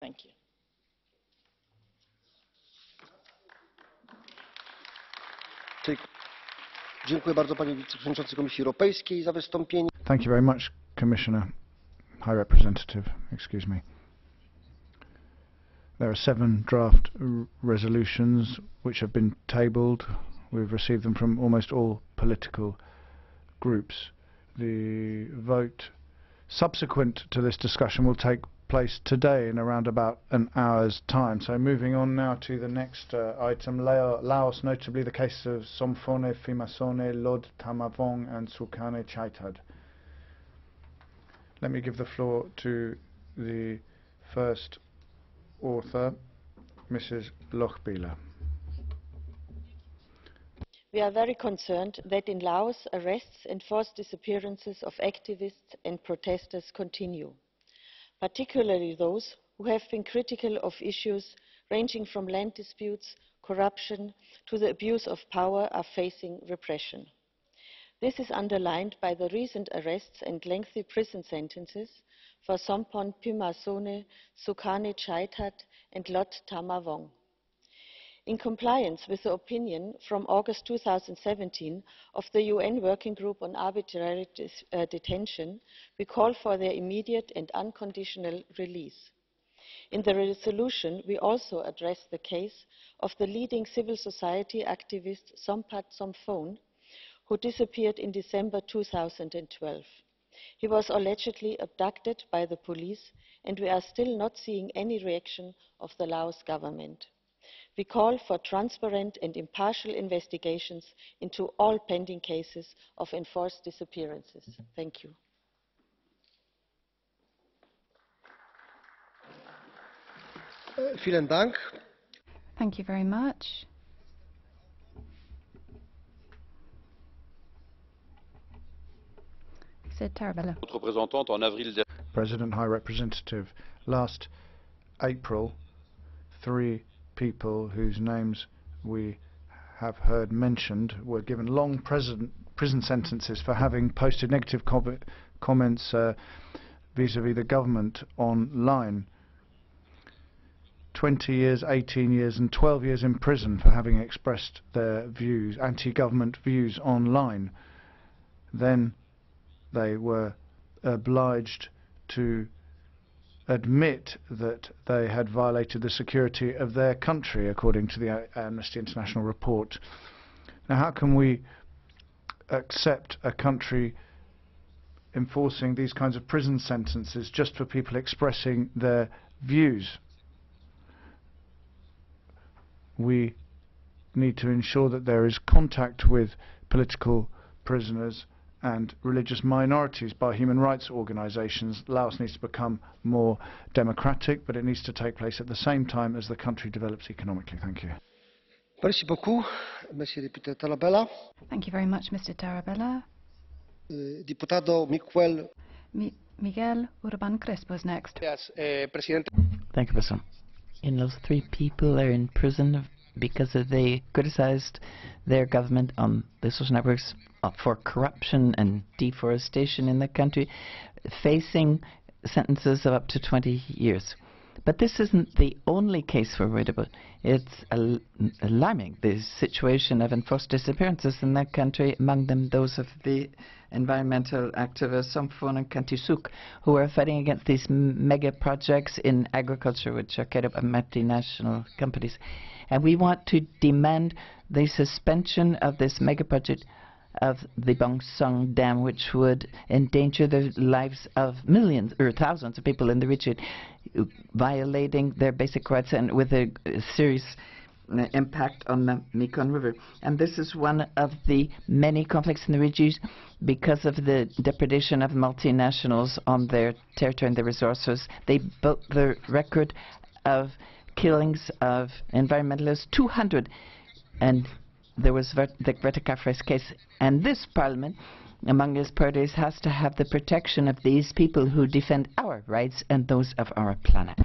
Thank you. Dziękuję bardzo panie wiceprzewodniczący Komisji Europejskiej za wystąpienie. Thank you very much, Commissioner, High Representative, excuse me. There are 7 draft resolutions which have been tabled. We've received them from almost all political groups. The vote subsequent to this discussion will take place today in around about an hour's time. So moving on now to the next item, Laos, notably the case of Somphone Phimmasone, Lod, Thammavong and Soukane, Chaithad. Let me give the floor to the first author, Mrs. Lochbihler. We are very concerned that in Laos arrests and forced disappearances of activists and protesters continue, particularly those who have been critical of issues ranging from land disputes, corruption to the abuse of power are facing repression. This is underlined by the recent arrests and lengthy prison sentences for Somphone Phimmasone, Soukane, Chaithad and Lod Thammavong. In compliance with the opinion from August 2017 of the UN Working Group on Arbitrary Detention, we call for their immediate and unconditional release. In the resolution, we also address the case of the leading civil society activist Somphone, who disappeared in December 2012. He was allegedly abducted by the police, and we are still not seeing any reaction of the Laos government. We call for transparent and impartial investigations into all pending cases of enforced disappearances. Thank you. Vielen Dank. Thank you very much. President High Representative, last April, 3 people whose names we have heard mentioned were given long prison sentences for having posted negative comments vis-à-vis the government online. 20 years, 18 years and 12 years in prison for having expressed their views, anti-government views online. Then they were obliged to admit that they had violated the security of their country, according to the Amnesty International report. Now, how can we accept a country enforcing these kinds of prison sentences just for people expressing their views? We need to ensure that there is contact with political prisoners and religious minorities by human rights organizations. Laos needs to become more democratic, but it needs to take place at the same time as the country develops economically. Thank you. Merci beaucoup, Monsieur député Tarabella. Thank you very much, Mr. Tarabella. Diputado Miguel Urban Crespo is next. Yes, Presidente. Thank you, President. Those 3 people are in prison because they criticized their government on the social networks for corruption and deforestation in the country, facing sentences of up to 20 years. But this isn't the only case we're worried about. It's alarming, the situation of enforced disappearances in that country, among them those of the environmental activists Somphone and Kantisuk, who are fighting against these mega projects in agriculture, which are carried out by multinational companies. And we want to demand the suspension of this mega project of the Bongsong Dam, which would endanger the lives of millions or thousands of people in the region, violating their basic rights and with a serious impact on the Mekong River. And this is one of the many conflicts in the region because of the depredation of multinationals on their territory and their resources. They built the record of killings of environmentalists, 200, and there was the Greta Thunberg's case. And this Parliament, among its parties, has to have the protection of these people who defend our rights and those of our planet.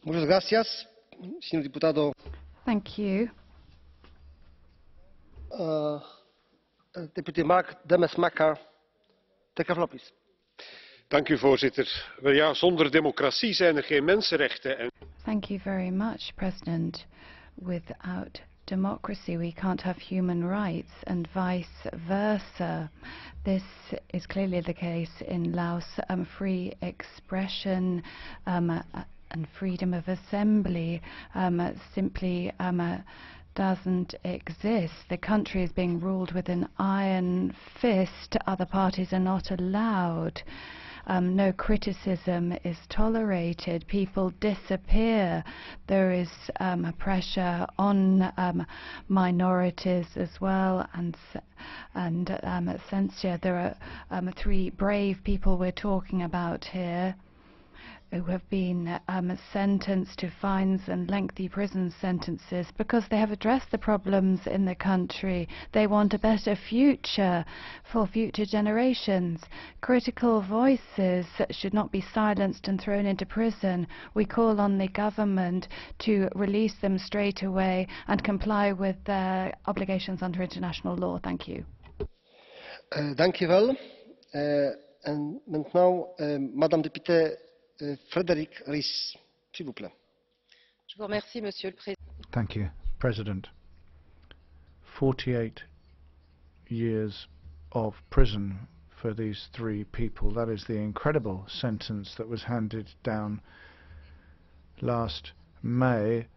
Muchas gracias, señor diputado. Thank you. Deputy Mark Demesmaeker, take a floor, please. Dank u, voorzitter. Wel ja, zonder democratie zijn er geen mensenrechten. Thank you very much, President. Without democracy, we can't have human rights, and vice versa. This is clearly the case in Laos. Free expression and freedom of assembly simply doesn't exist. The country is being ruled with an iron fist. Other parties are not allowed. No criticism is tolerated. People disappear. There is pressure on minorities as well, and censure. There are 3 brave people we're talking about here who have been sentenced to fines and lengthy prison sentences because they have addressed the problems in the country. They want a better future for future generations. Critical voices should not be silenced and thrown into prison. We call on the government to release them straight away and comply with their obligations under international law. Thank you. Dank je wel. En maintenant, Madame députée Frédéric Ries, s'il vous plaît. Je vous remercie, Monsieur le Président. Thank you, President. 48 years of prison for these 3 people. That is the incredible sentence that was handed down last May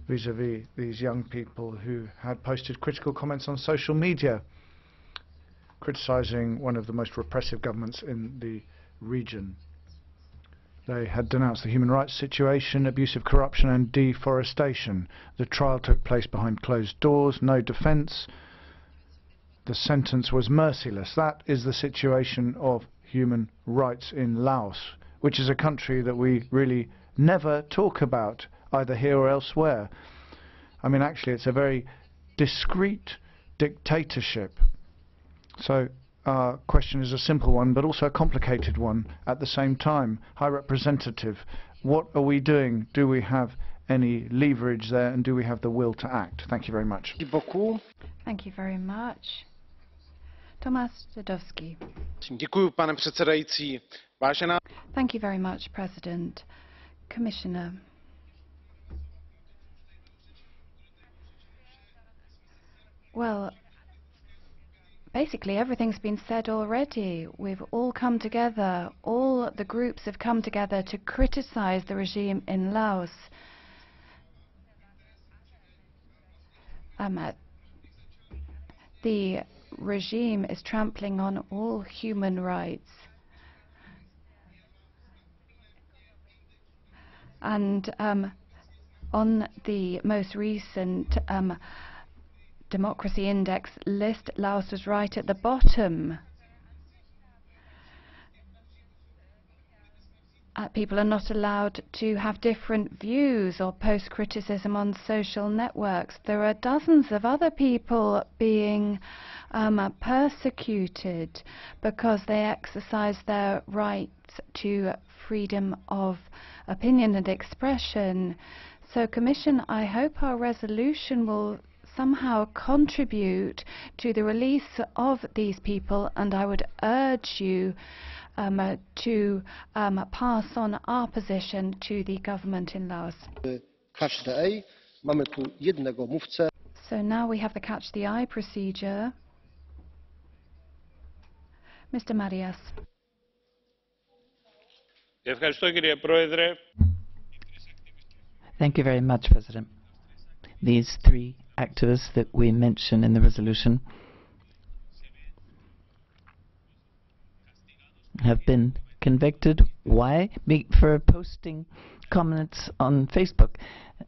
vis-à-vis these young people who had posted critical comments on social media criticising one of the most repressive governments in the region. They had denounced the human rights situation, abuse of corruption and deforestation. The trial took place behind closed doors, no defence. The sentence was merciless. That is the situation of human rights in Laos, which is a country that we really never talk about, either here or elsewhere. I mean, actually, it's a very discreet dictatorship. So our question is a simple one, but also a complicated one at the same time. High Representative, what are we doing? Do we have any leverage there, and do we have the will to act? Thank you very much. Thank you very much. Tomasz Zadowski. Děkuji, pane předsedající. Vážená... Thank you very much, President. Commissioner. Well, basically, everything's been said already. We've all come together, all the groups have come together to criticize the regime in Laos. The regime is trampling on all human rights. And on the most recent Democracy Index list, Laos was right at the bottom. People are not allowed to have different views or post criticism on social networks. There are dozens of other people being persecuted because they exercise their rights to freedom of opinion and expression. So, Commission, I hope our resolution will somehow contribute to the release of these people, and I would urge you to pass on our position to the government in Laos. So now we have the Catch the Eye procedure. Mr. Marias. Thank you very much, President. These 3 activists that we mention in the resolution have been convicted. Why? For posting comments on Facebook.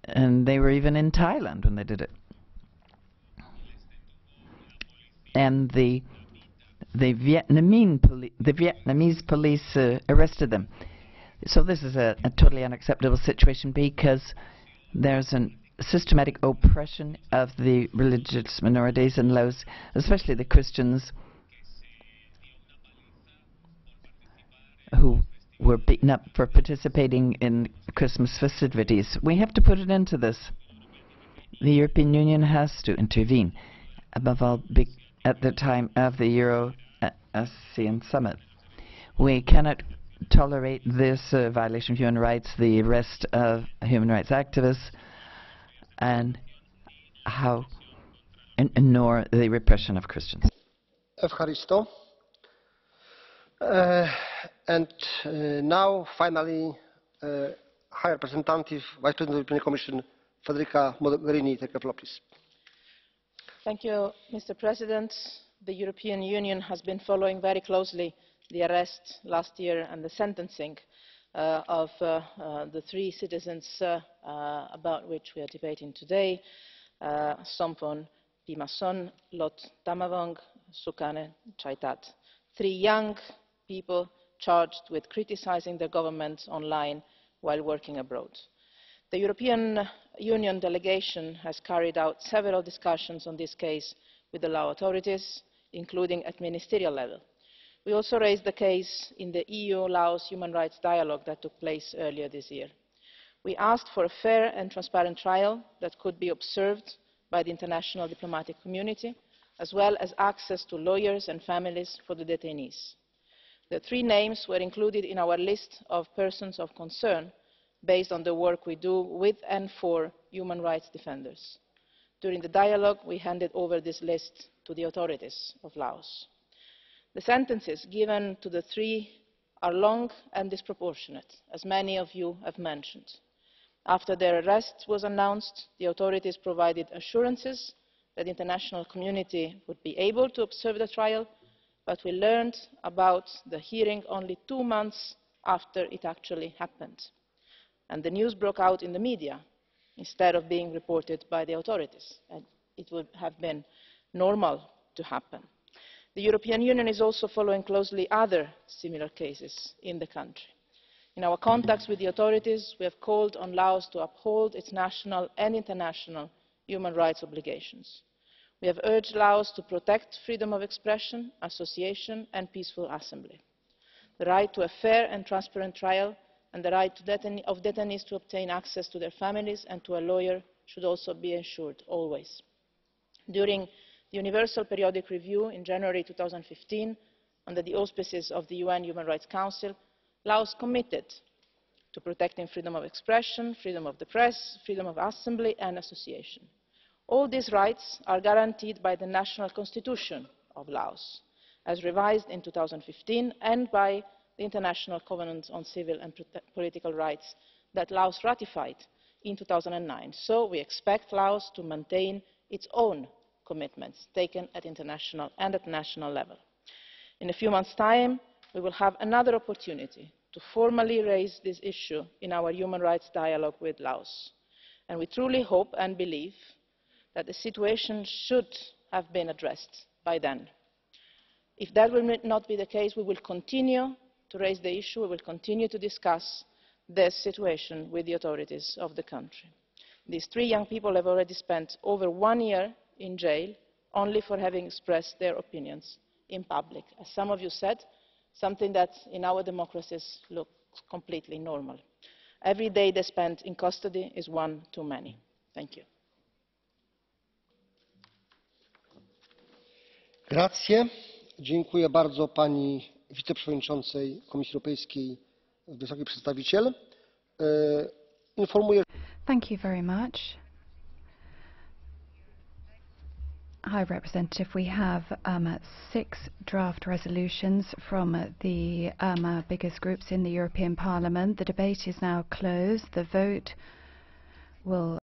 And they were even in Thailand when they did it. And the Vietnamese police arrested them. So this is a totally unacceptable situation because there's a systematic oppression of the religious minorities in Laos, especially the Christians, who were beaten up for participating in Christmas festivities. We have to put an end to this. The European Union has to intervene, above all at the time of the Euro-ASEAN summit. We cannot tolerate this violation of human rights, the arrest of human rights activists, and nor the repression of Christians. Evharisto. And now, finally, High Representative, Vice President of the European Commission, Federica Mogherini, take the floor, please. Thank you, Mr. President. The European Union has been following very closely the arrest last year and the sentencing of the three citizens about which we are debating today, Somphone Phimmasone, Thammavong, Soukane, Chaithad. Three young people charged with criticising their government online while working abroad. The European Union delegation has carried out several discussions on this case with the Lao authorities, including at ministerial level. We also raised the case in the EU-Laos human rights dialogue that took place earlier this year. We asked for a fair and transparent trial that could be observed by the international diplomatic community, as well as access to lawyers and families for the detainees. The three names were included in our list of persons of concern based on the work we do with and for human rights defenders. During the dialogue, we handed over this list to the authorities of Laos. The sentences given to the three are long and disproportionate, as many of you have mentioned. After their arrest was announced, the authorities provided assurances that the international community would be able to observe the trial, but we learned about the hearing only 2 months after it actually happened. And the news broke out in the media instead of being reported by the authorities. And it would have been normal to happen. The European Union is also following closely other similar cases in the country. In our contacts with the authorities, we have called on Laos to uphold its national and international human rights obligations. We have urged Laos to protect freedom of expression, association and peaceful assembly. The right to a fair and transparent trial and the right of detainees to obtain access to their families and to a lawyer should also be ensured, always. During the Universal Periodic Review in January 2015, under the auspices of the UN Human Rights Council, Laos committed to protecting freedom of expression, freedom of the press, freedom of assembly and association. All these rights are guaranteed by the National Constitution of Laos, as revised in 2015, and by the International Covenant on Civil and Political Rights that Laos ratified in 2009. So we expect Laos to maintain its own commitments taken at international and at national level. In a few months' time, we will have another opportunity to formally raise this issue in our human rights dialogue with Laos. And we truly hope and believe that the situation should have been addressed by then. If that will not be the case, we will continue to raise the issue, we will continue to discuss this situation with the authorities of the country. These three young people have already spent over 1 year in jail only for having expressed their opinions in public. As some of you said, something that in our democracies looks completely normal. Every day they spend in custody is one too many. Thank you. Grazie. Dziękuję bardzo pani wiceprzewodniczącej Komisji Europejskiej, wysokiej przedstawiciel. Informuję. Thank you very much. High Representative, we have 6 draft resolutions from the biggest groups in the European Parliament. The debate is now closed. The vote will